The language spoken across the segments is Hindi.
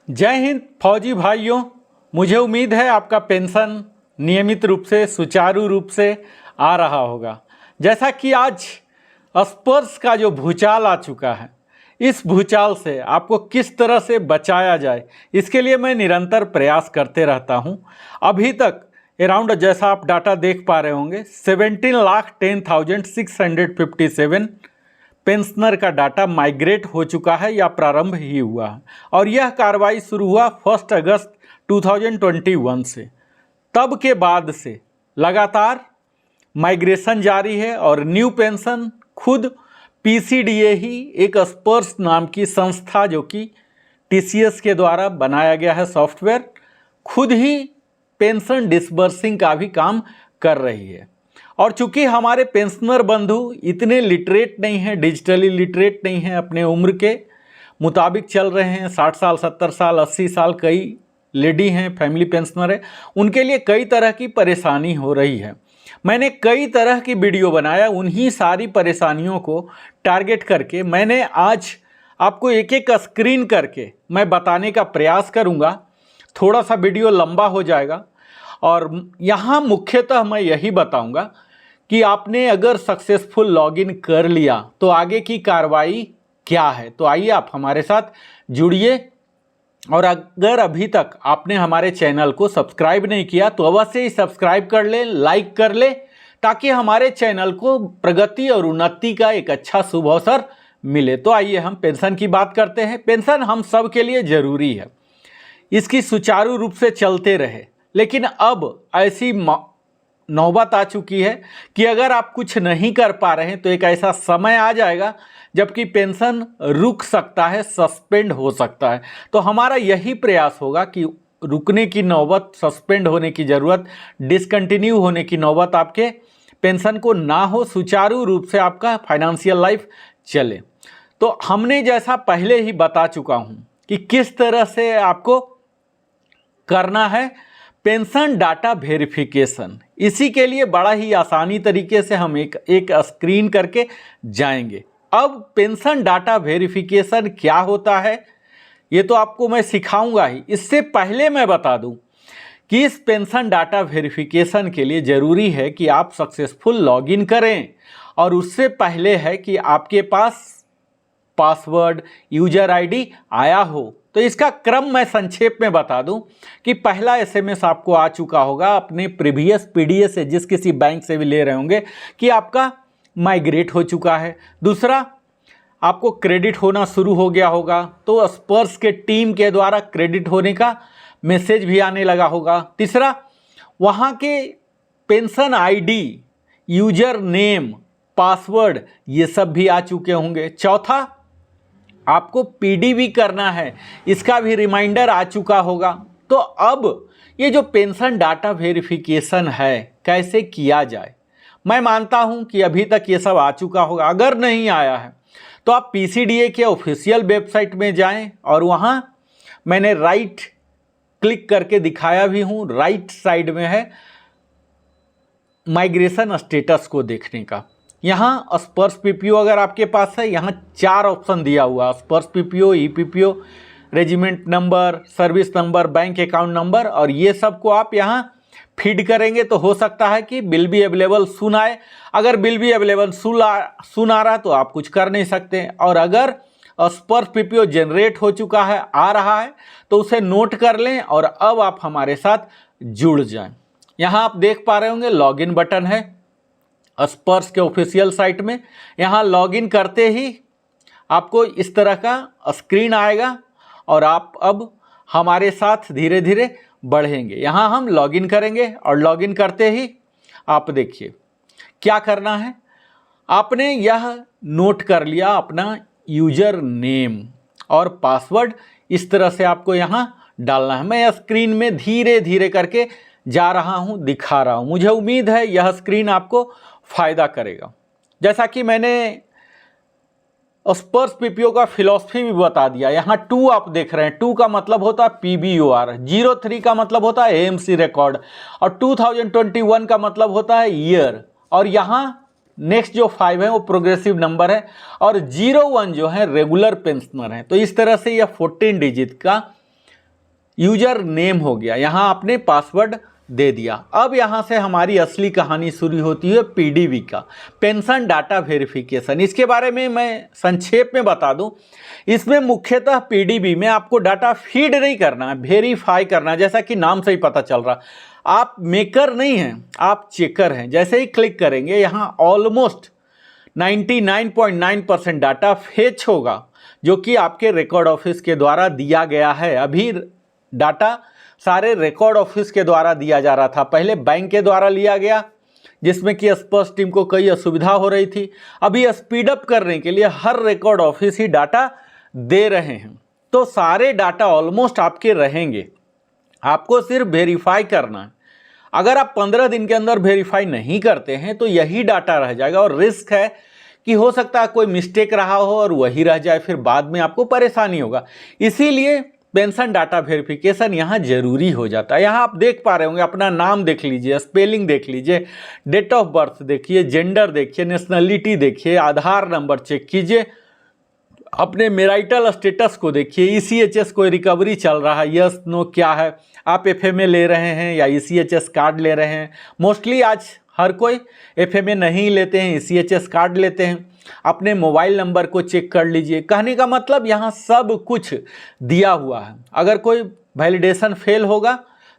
जय हिंद फौजी भाइयों। मुझे उम्मीद है आपका पेंशन नियमित रूप से सुचारू रूप से आ रहा होगा। जैसा कि आज स्पर्श का जो भूचाल आ चुका है, इस भूचाल से आपको किस तरह से बचाया जाए, इसके लिए मैं निरंतर प्रयास करते रहता हूं। अभी तक अराउंड, जैसा आप डाटा देख पा रहे होंगे, 17,10,657 पेंशनर का डाटा माइग्रेट हो चुका है या प्रारंभ ही हुआ है। और यह कार्रवाई शुरू हुआ 1 अगस्त 2021 से। तब के बाद से लगातार माइग्रेशन जारी है और न्यू पेंशन खुद पीसीडीए ही, एक स्पर्श नाम की संस्था जो कि टीसीएस के द्वारा बनाया गया है सॉफ्टवेयर, खुद ही पेंशन डिसबर्सिंग का भी काम कर रही है। और चूंकि हमारे पेंशनर बंधु इतने लिटरेट नहीं हैं, डिजिटली लिटरेट नहीं हैं, अपने उम्र के मुताबिक चल रहे हैं, 60 साल 70 साल 80 साल, कई लेडी हैं फैमिली पेंशनर है, उनके लिए कई तरह की परेशानी हो रही है। मैंने कई तरह की वीडियो बनाया, उन्हीं सारी परेशानियों को टारगेट करके मैंने आज आपको एक एक स्क्रीन करके मैं बताने का प्रयास करूँगा। थोड़ा सा वीडियो लंबा हो जाएगा और यहाँ मुख्यतः मैं यही बताऊँगा कि आपने अगर सक्सेसफुल लॉगिन कर लिया तो आगे की कार्रवाई क्या है। तो आइए आप हमारे साथ जुड़िए, और अगर अभी तक आपने हमारे चैनल को सब्सक्राइब नहीं किया तो अवश्य ही सब्सक्राइब कर ले, लाइक कर ले, ताकि हमारे चैनल को प्रगति और उन्नति का एक अच्छा शुभ अवसर मिले। तो आइए हम पेंशन की बात करते हैं। पेंशन हम सब के लिए ज़रूरी है, इसकी सुचारू रूप से चलते रहे, लेकिन अब ऐसी नौबत आ चुकी है कि अगर आप कुछ नहीं कर पा रहे हैं तो एक ऐसा समय आ जाएगा जबकि पेंशन रुक सकता है, सस्पेंड हो सकता है। तो हमारा यही प्रयास होगा कि रुकने की नौबत, सस्पेंड होने की ज़रूरत, डिसकंटिन्यू होने की नौबत आपके पेंशन को ना हो, सुचारू रूप से आपका फाइनेंशियल लाइफ चले। तो हमने जैसा पहले ही बता चुका हूँ कि किस तरह से आपको करना है पेंशन डाटा वेरिफिकेशन। इसी के लिए बड़ा ही आसानी तरीके से हम एक स्क्रीन करके जाएंगे। अब पेंशन डाटा वेरिफिकेशन क्या होता है ये तो आपको मैं सिखाऊंगा ही। इससे पहले मैं बता दूं कि इस पेंशन डाटा वेरिफिकेशन के लिए ज़रूरी है कि आप सक्सेसफुल लॉगिन करें, और उससे पहले है कि आपके पास पासवर्ड, यूजर आईडी आया हो। तो इसका क्रम मैं संक्षेप में बता दूं कि पहला एसएमएस आपको आ चुका होगा अपने प्रीवियस पीडीएस से, जिस किसी बैंक से भी ले रहे होंगे, कि आपका माइग्रेट हो चुका है। दूसरा, आपको क्रेडिट होना शुरू हो गया होगा, तो स्पर्श के टीम के द्वारा क्रेडिट होने का मैसेज भी आने लगा होगा। तीसरा, वहाँ के pension ID, user name, password, ये सब भी आ चुके होंगे। चौथा, आपको पीडीवी करना है, इसका भी रिमाइंडर आ चुका होगा। तो अब ये जो पेंशन डाटा वेरिफिकेशन है कैसे किया जाए, मैं मानता हूं कि अभी तक ये सब आ चुका होगा। अगर नहीं आया है तो आप पीसीडीए के ऑफिशियल वेबसाइट में जाएं, और वहां मैंने राइट क्लिक करके दिखाया भी हूं, राइट साइड में है माइग्रेशन स्टेटस को देखने का। यहाँ स्पर्श पीपीओ अगर आपके पास है, यहाँ 4 ऑप्शन दिया हुआ, Sparsh PPO, E PPO, regiment number, service number, bank account number, और ये सब को आप यहाँ फीड करेंगे तो हो सकता है कि बिल भी अवेलेबल सुन आए। अगर बिल भी अवेलेबल सुन आ रहा तो आप कुछ कर नहीं सकते। और अगर स्पर्श पीपीओ जनरेट हो चुका है, आ रहा है, तो उसे नोट कर लें और अब आप हमारे साथ जुड़ जाएं। यहाँ आप देख पा रहे होंगे लॉगिन बटन है स्पर्श के ऑफिशियल साइट में। यहाँ लॉगिन करते ही आपको इस तरह का स्क्रीन आएगा और आप अब हमारे साथ धीरे धीरे बढ़ेंगे। यहाँ हम लॉगिन करेंगे और लॉगिन करते ही आप देखिए क्या करना है। आपने यह नोट कर लिया अपना यूजर नेम और पासवर्ड, इस तरह से आपको यहाँ डालना है। मैं स्क्रीन में धीरे धीरे करके जा रहा हूँ, दिखा रहा हूँ। मुझे उम्मीद है यह स्क्रीन आपको फ़ायदा करेगा। जैसा कि मैंने स्पर्श पीपीओ का फिलॉसफी भी बता दिया। यहाँ 2 आप देख रहे हैं, 2 का मतलब होता है पीबीओआर, 03 का मतलब होता है एएमसी रिकॉर्ड, और 2021 का मतलब होता है ईयर, और यहाँ नेक्स्ट जो 5 है वो प्रोग्रेसिव नंबर है, और 01 जो है रेगुलर पेंशनर है। तो इस तरह से यह 14 डिजिट का यूजर नेम हो गया, यहाँ आपने पासवर्ड दे दिया। अब यहाँ से हमारी असली कहानी शुरू होती है पीडीबी का, पेंशन डाटा वेरिफिकेशन। इसके बारे में मैं संक्षेप में बता दूं, इसमें मुख्यतः पीडीबी में आपको डाटा फीड नहीं करना है, वेरीफाई करना है। जैसा कि नाम से ही पता चल रहा, आप मेकर नहीं हैं, आप चेकर हैं। जैसे ही क्लिक करेंगे यहाँ ऑलमोस्ट 99.9% डाटा फेच होगा, जो कि आपके रिकॉर्ड ऑफिस के द्वारा दिया गया है। अभी डाटा सारे रिकॉर्ड ऑफिस के द्वारा दिया जा रहा था, पहले बैंक के द्वारा लिया गया, जिसमें कि स्पर्श टीम को कई असुविधा हो रही थी। अभी स्पीड अप करने के लिए हर रिकॉर्ड ऑफिस ही डाटा दे रहे हैं, तो सारे डाटा ऑलमोस्ट आपके रहेंगे। आपको सिर्फ वेरीफाई करना है। अगर आप 15 दिन के अंदर वेरीफाई नहीं करते हैं तो यही डाटा रह जाएगा, और रिस्क है कि हो सकता है कोई मिस्टेक रहा हो और वही रह जाए, फिर बाद में आपको परेशानी होगा। इसीलिए पेंशन डाटा वेरिफिकेशन यहाँ जरूरी हो जाता है। यहाँ आप देख पा रहे होंगे, अपना नाम देख लीजिए, स्पेलिंग देख लीजिए, डेट ऑफ बर्थ देखिए, जेंडर देखिए, नेशनलिटी देखिए, आधार नंबर चेक कीजिए, अपने मैरिटल स्टेटस को देखिए, ईसीएचएस कोई रिकवरी चल रहा है, यस नो क्या है, आप एफएमए ले रहे हैं या ईसीएचएस कार्ड ले रहे हैं। मोस्टली आज हर कोई एफएमए नहीं लेते हैं, ईसीएचएस कार्ड लेते हैं। अपने मोबाइल नंबर को चेक कर लीजिए। कहने का मतलब यहाँ सब कुछ दिया हुआ है। अगर कोई वैलिडेशन फेल होगा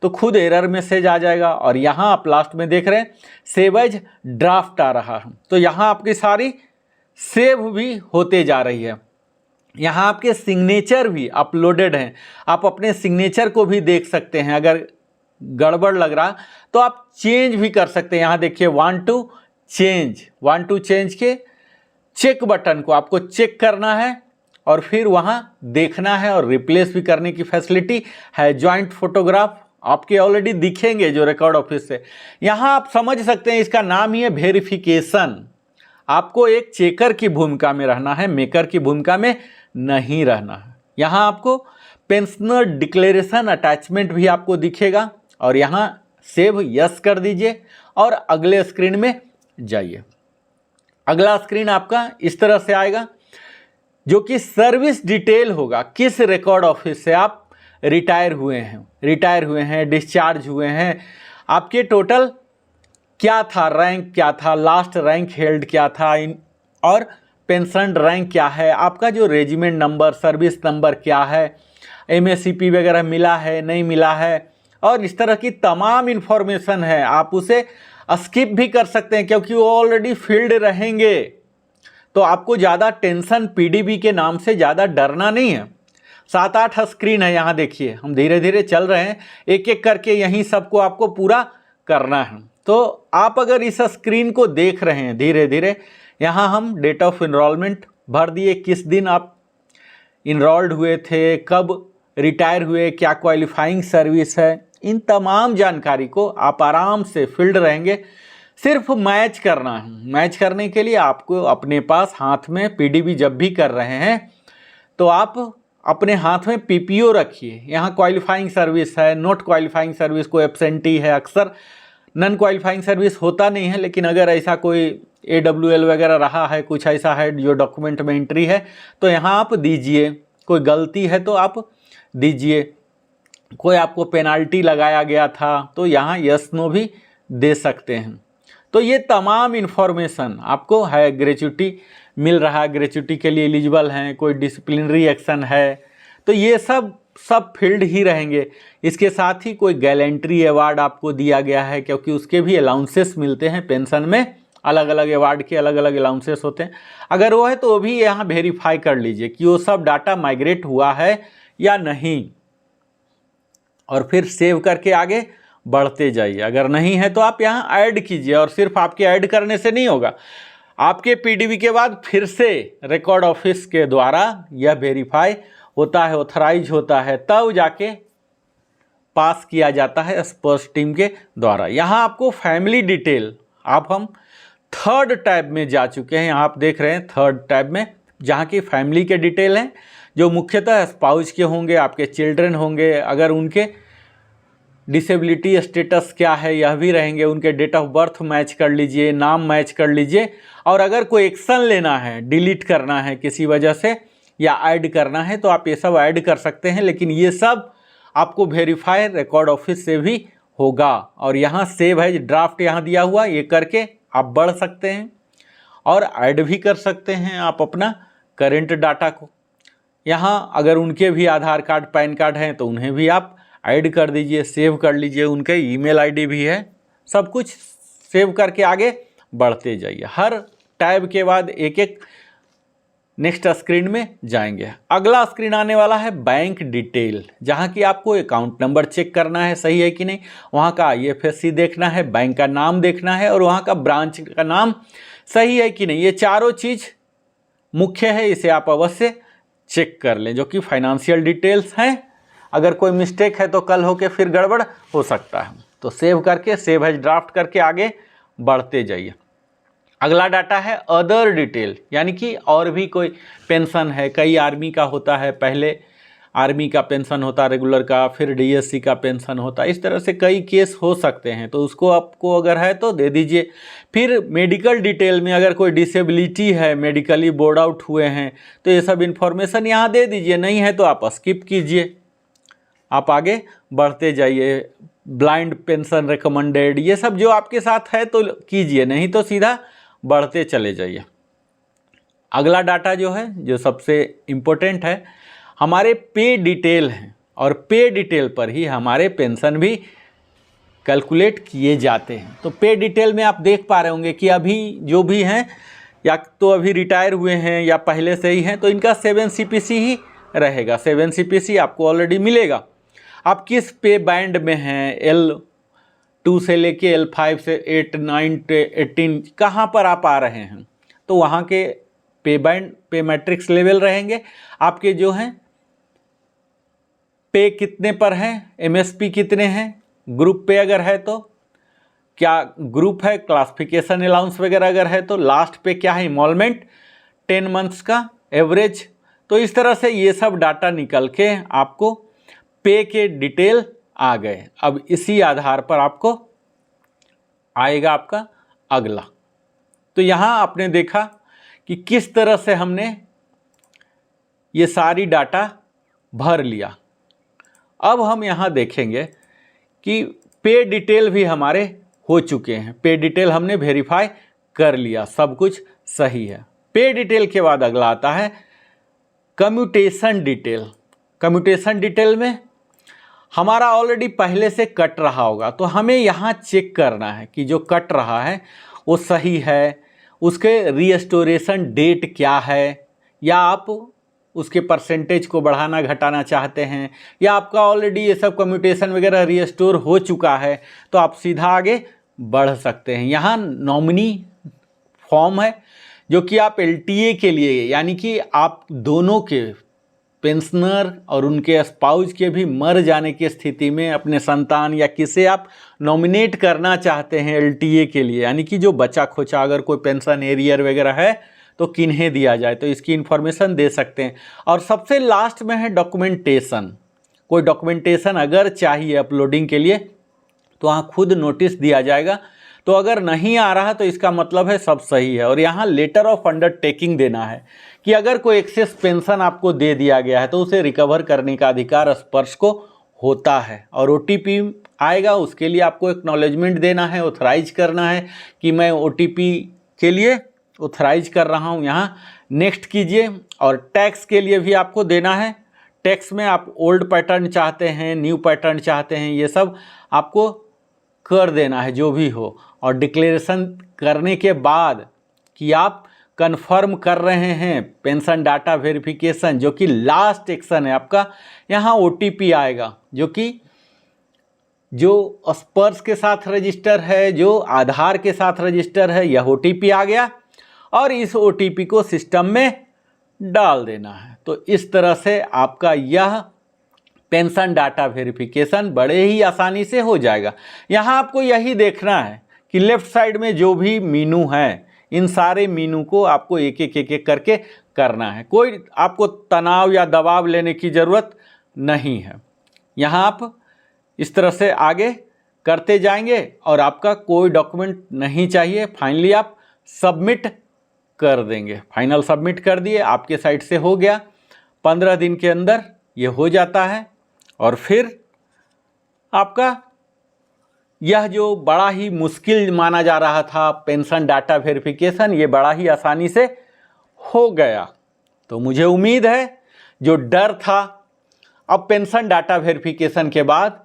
तो खुद एरर मैसेज आ जाएगा। और यहाँ आप लास्ट में देख रहे हैं सेव एज ड्राफ्ट आ रहा है, तो यहाँ आपकी सारी सेव भी होते जा रही है। यहाँ आपके सिग्नेचर भी अपलोडेड हैं, आप अपने सिग्नेचर को भी देख सकते हैं। अगर गड़बड़ लग रहा तो आप चेंज भी कर सकते हैं। यहाँ देखिए वांट टू चेंज के चेक बटन को आपको चेक करना है और फिर वहाँ देखना है, और रिप्लेस भी करने की फैसिलिटी है। जॉइंट फोटोग्राफ आपके ऑलरेडी दिखेंगे जो रिकॉर्ड ऑफिस से। यहाँ आप समझ सकते हैं इसका नाम ही है वेरिफिकेशन। आपको एक चेकर की भूमिका में रहना है, मेकर की भूमिका में नहीं रहना है। यहाँ आपको पेंशनर डिक्लेरेशन अटैचमेंट भी आपको दिखेगा, और यहाँ सेव यस कर दीजिए और अगले स्क्रीन में जाइए। अगला स्क्रीन आपका इस तरह से आएगा, जो कि सर्विस डिटेल होगा। किस रिकॉर्ड ऑफिस से आप रिटायर हुए हैं, डिस्चार्ज हुए हैं, आपके टोटल क्या था, रैंक क्या था, लास्ट रैंक हेल्ड क्या था, और पेंशन रैंक क्या है, आपका जो रेजिमेंट नंबर, सर्विस नंबर क्या है, एमएससीपी वगैरह मिला है नहीं मिला है, और इस तरह की तमाम इन्फॉर्मेशन है। आप उसे स्किप भी कर सकते हैं क्योंकि वो ऑलरेडी फील्ड रहेंगे, तो आपको ज़्यादा टेंशन पीडीबी के नाम से ज़्यादा डरना नहीं है। 7-8 स्क्रीन है, यहाँ देखिए हम धीरे धीरे चल रहे हैं, एक एक करके यहीं सबको आपको पूरा करना है। तो आप अगर इस स्क्रीन को देख रहे हैं धीरे धीरे, यहाँ हम डेट ऑफ इनरोलमेंट भर दिए, किस दिन आप इनरोल्ड हुए थे, कब रिटायर हुए, क्या क्वालिफाइंग सर्विस है, इन तमाम जानकारी को आप आराम से फील्ड रहेंगे। सिर्फ मैच करना है। मैच करने के लिए आपको अपने पास हाथ में पीडीबी जब भी कर रहे हैं तो आप अपने हाथ में पीपीओ रखिए। यहाँ क्वालिफाइंग सर्विस है, नॉट क्वालिफाइंग सर्विस, कोई एब्सेंटी है, अक्सर नॉन क्वालिफाइंग सर्विस होता नहीं है, लेकिन अगर ऐसा कोई AWL वगैरह रहा है, कुछ ऐसा है जो डॉक्यूमेंट में एंट्री है, तो यहाँ आप दीजिए। कोई गलती है तो आप दीजिए। कोई आपको पेनाल्टी लगाया गया था तो यहाँ यस नो भी दे सकते हैं। तो ये तमाम इन्फॉर्मेशन आपको है। ग्रेच्युटी मिल रहा है, ग्रेच्युटी के लिए एलिजिबल हैं, कोई डिसिप्लिनरी एक्शन है, तो ये सब फील्ड ही रहेंगे। इसके साथ ही कोई गैलेंट्री अवार्ड आपको दिया गया है, क्योंकि उसके भी अलाउंसेस मिलते हैं पेंशन में। अलग अलग अवार्ड के अलग अलग अलाउंसेस होते हैं। अगर वो है तो वो भी यहाँ वेरीफाई कर लीजिए कि वो सब डाटा माइग्रेट हुआ है या नहीं, और फिर सेव करके आगे बढ़ते जाइए। अगर नहीं है तो आप यहाँ ऐड कीजिए, और सिर्फ आपके ऐड करने से नहीं होगा, आपके पीडीबी के बाद फिर से रिकॉर्ड ऑफिस के द्वारा यह वेरीफाई होता है, ऑथराइज होता है, तब जाके पास किया जाता है स्पर्श टीम के द्वारा। यहाँ आपको फैमिली डिटेल, आप हम थर्ड टैब में जा चुके हैं। यहाँ आप देख रहे हैं थर्ड टैब में, जहाँ की फैमिली के डिटेल हैं, जो मुख्यतः स्पाउस के होंगे, आपके चिल्ड्रन होंगे, अगर उनके डिसेबिलिटी स्टेटस क्या है यह भी रहेंगे, उनके डेट ऑफ बर्थ मैच कर लीजिए, नाम मैच कर लीजिए, और अगर कोई एक्शन लेना है, डिलीट करना है किसी वजह से या ऐड करना है, तो आप ये सब ऐड कर सकते हैं। लेकिन ये सब आपको वेरीफाई रिकॉर्ड ऑफिस से भी होगा। और यहाँ सेव एज ड्राफ्ट यहाँ दिया हुआ, ये करके आप बढ़ सकते हैं और ऐड भी कर सकते हैं आप अपना करेंट डाटा को। यहाँ अगर उनके भी आधार कार्ड पैन कार्ड हैं तो उन्हें भी आप ऐड कर दीजिए, सेव कर लीजिए, उनके ईमेल आईडी भी है, सब कुछ सेव करके आगे बढ़ते जाइए। हर टैब के बाद एक एक नेक्स्ट स्क्रीन में जाएंगे। अगला स्क्रीन आने वाला है बैंक डिटेल, जहाँ की आपको अकाउंट नंबर चेक करना है सही है कि नहीं, वहाँ का IFSC देखना है, बैंक का नाम देखना है और वहाँ का ब्रांच का नाम सही है कि नहीं। ये चारों चीज़ मुख्य है, इसे आप अवश्य चेक कर लें, जो कि फाइनेंशियल डिटेल्स हैं। अगर कोई मिस्टेक है तो कल होके फिर गड़बड़ हो सकता है। तो सेव करके सेव एज ड्राफ्ट करके आगे बढ़ते जाइए। अगला डाटा है अदर डिटेल, यानी कि और भी कोई पेंशन है, कई आर्मी का होता है, पहले आर्मी का पेंशन होता रेगुलर का, फिर DSC का पेंशन होता, इस तरह से कई केस हो सकते हैं, तो उसको आपको अगर है तो दे दीजिए। फिर मेडिकल डिटेल में अगर कोई डिसेबिलिटी है, मेडिकली बोर्ड आउट हुए हैं, तो ये सब इन्फॉर्मेशन यहाँ दे दीजिए, नहीं है तो आप स्किप कीजिए, आप आगे बढ़ते जाइए। ब्लाइंड पेंशन रिकमेंडेड, ये सब जो आपके साथ है तो कीजिए, नहीं तो सीधा बढ़ते चले जाइए। अगला डाटा जो है, जो सबसे इम्पोर्टेंट है, हमारे पे डिटेल हैं, और पे डिटेल पर ही हमारे पेंशन भी कैलकुलेट किए जाते हैं। तो पे डिटेल में आप देख पा रहे होंगे कि अभी जो भी हैं, या तो अभी रिटायर हुए हैं या पहले से ही हैं, तो इनका 7 CPC ही रहेगा। 7 CPC आपको ऑलरेडी मिलेगा। आप किस पे बैंड में हैं, L2 से लेके L5 से 8, 9, 18 कहाँ पर आप आ रहे हैं, तो वहाँ के पे बैंड, पे मैट्रिक्स लेवल रहेंगे आपके जो हैं। पे कितने पर हैं, MSP कितने हैं, ग्रुप पे अगर है तो क्या ग्रुप है, क्लासिफिकेशन अलाउंस वगैरह अगर है तो लास्ट पे क्या है, इमोलमेंट 10 मंथ्स का एवरेज। तो इस तरह से ये सब डाटा निकल के आपको पे के डिटेल आ गए। अब इसी आधार पर आपको आएगा आपका अगला। तो यहाँ आपने देखा कि किस तरह से हमने ये सारी डाटा भर लिया। अब हम यहाँ देखेंगे कि पे डिटेल भी हमारे हो चुके हैं, पे डिटेल हमने वेरीफाई कर लिया, सब कुछ सही है। पे डिटेल के बाद अगला आता है कम्यूटेशन डिटेल। कम्यूटेशन डिटेल में हमारा ऑलरेडी पहले से कट रहा होगा, तो हमें यहाँ चेक करना है कि जो कट रहा है वो सही है, उसके रीस्टोरेशन डेट क्या है, या आप उसके परसेंटेज को बढ़ाना घटाना चाहते हैं, या आपका ऑलरेडी ये सब कम्यूटेशन वगैरह रीस्टोर हो चुका है, तो आप सीधा आगे बढ़ सकते हैं। यहाँ नॉमिनी फॉर्म है, जो कि आप LTA के लिए, यानी कि आप दोनों के, पेंशनर और उनके स्पाउस के भी मर जाने की स्थिति में अपने संतान या किसे आप नॉमिनेट करना चाहते हैं LTA के लिए, यानी कि जो बचा खोचा अगर कोई पेंशन एरियर वगैरह है तो किन्हें दिया जाए, तो इसकी इन्फॉर्मेशन दे सकते हैं। और सबसे लास्ट में है डॉक्यूमेंटेशन। कोई डॉक्यूमेंटेशन अगर चाहिए अपलोडिंग के लिए तो वहाँ खुद नोटिस दिया जाएगा, तो अगर नहीं आ रहा तो इसका मतलब है सब सही है। और यहाँ लेटर ऑफ अंडरटेकिंग देना है कि अगर कोई एक्सेस पेंशन आपको दे दिया गया है तो उसे रिकवर करने का अधिकार स्पर्श को होता है। और OTP आएगा, उसके लिए आपको एक्नॉलेजमेंट देना है, ऑथराइज करना है कि मैं OTP के लिए ऑथराइज कर रहा हूँ, यहाँ नेक्स्ट कीजिए। और टैक्स के लिए भी आपको देना है। टैक्स में आप ओल्ड पैटर्न चाहते हैं, न्यू पैटर्न चाहते हैं, ये सब आपको कर देना है जो भी हो। और डिक्लेरेशन करने के बाद कि आप कंफर्म कर रहे हैं पेंशन डाटा वेरिफिकेशन, जो कि लास्ट एक्शन है आपका, यहाँ OTP आएगा, जो कि जो स्पर्श के साथ रजिस्टर है, जो आधार के साथ रजिस्टर है, यह OTP आ गया और इस OTP को सिस्टम में डाल देना है। तो इस तरह से आपका यह पेंशन डाटा वेरिफिकेशन बड़े ही आसानी से हो जाएगा। यहाँ आपको यही देखना है कि लेफ्ट साइड में जो भी मीनू हैं, इन सारे मीनू को आपको एक एक करके करना है। कोई आपको तनाव या दबाव लेने की ज़रूरत नहीं है। यहाँ आप इस तरह से आगे करते जाएंगे और आपका कोई डॉक्यूमेंट नहीं चाहिए, फाइनली आप सबमिट कर देंगे। फाइनल सबमिट कर दिए, आपके साइड से हो गया। 15 दिन के अंदर ये हो जाता है और फिर आपका यह जो बड़ा ही मुश्किल माना जा रहा था पेंशन डाटा वेरिफिकेशन, ये बड़ा ही आसानी से हो गया। तो मुझे उम्मीद है जो डर था, अब पेंशन डाटा वेरिफिकेशन के बाद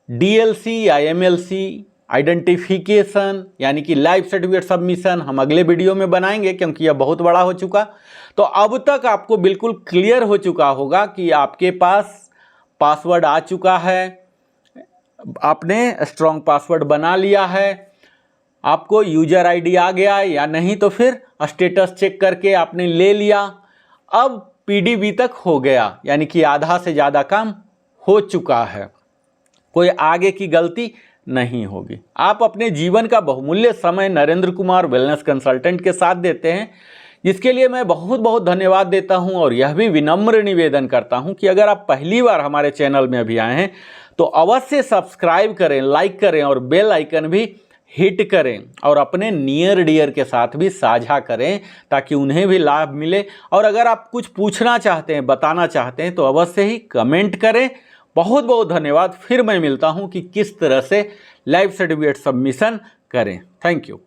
डीएलसी या एमएलसी आइडेंटिफिकेशन यानी कि लाइफ सर्टिफिकेट सबमिशन हम अगले वीडियो में बनाएंगे, क्योंकि यह बहुत बड़ा हो चुका। तो अब तक आपको बिल्कुल क्लियर हो चुका होगा कि आपके पास पासवर्ड आ चुका है, आपने स्ट्रॉन्ग पासवर्ड बना लिया है, आपको यूजर आईडी आ गया या नहीं, तो फिर स्टेटस चेक करके आपने ले लिया। अब पीडीबी तक हो गया, यानी कि आधा से ज़्यादा काम हो चुका है, कोई आगे की गलती नहीं होगी। आप अपने जीवन का बहुमूल्य समय नरेंद्र कुमार वेलनेस कंसल्टेंट के साथ देते हैं, जिसके लिए मैं बहुत बहुत धन्यवाद देता हूं। और यह भी विनम्र निवेदन करता हूं कि अगर आप पहली बार हमारे चैनल में अभी आए हैं तो अवश्य सब्सक्राइब करें, लाइक करें और बेल आइकन भी हिट करें और अपने नियर डियर के साथ भी साझा करें ताकि उन्हें भी लाभ मिले। और अगर आप कुछ पूछना चाहते हैं, बताना चाहते हैं तो अवश्य ही कमेंट करें। बहुत बहुत धन्यवाद। फिर मैं मिलता हूं कि किस तरह से लाइफ सर्टिफिकेट सबमिशन करें। Thank you.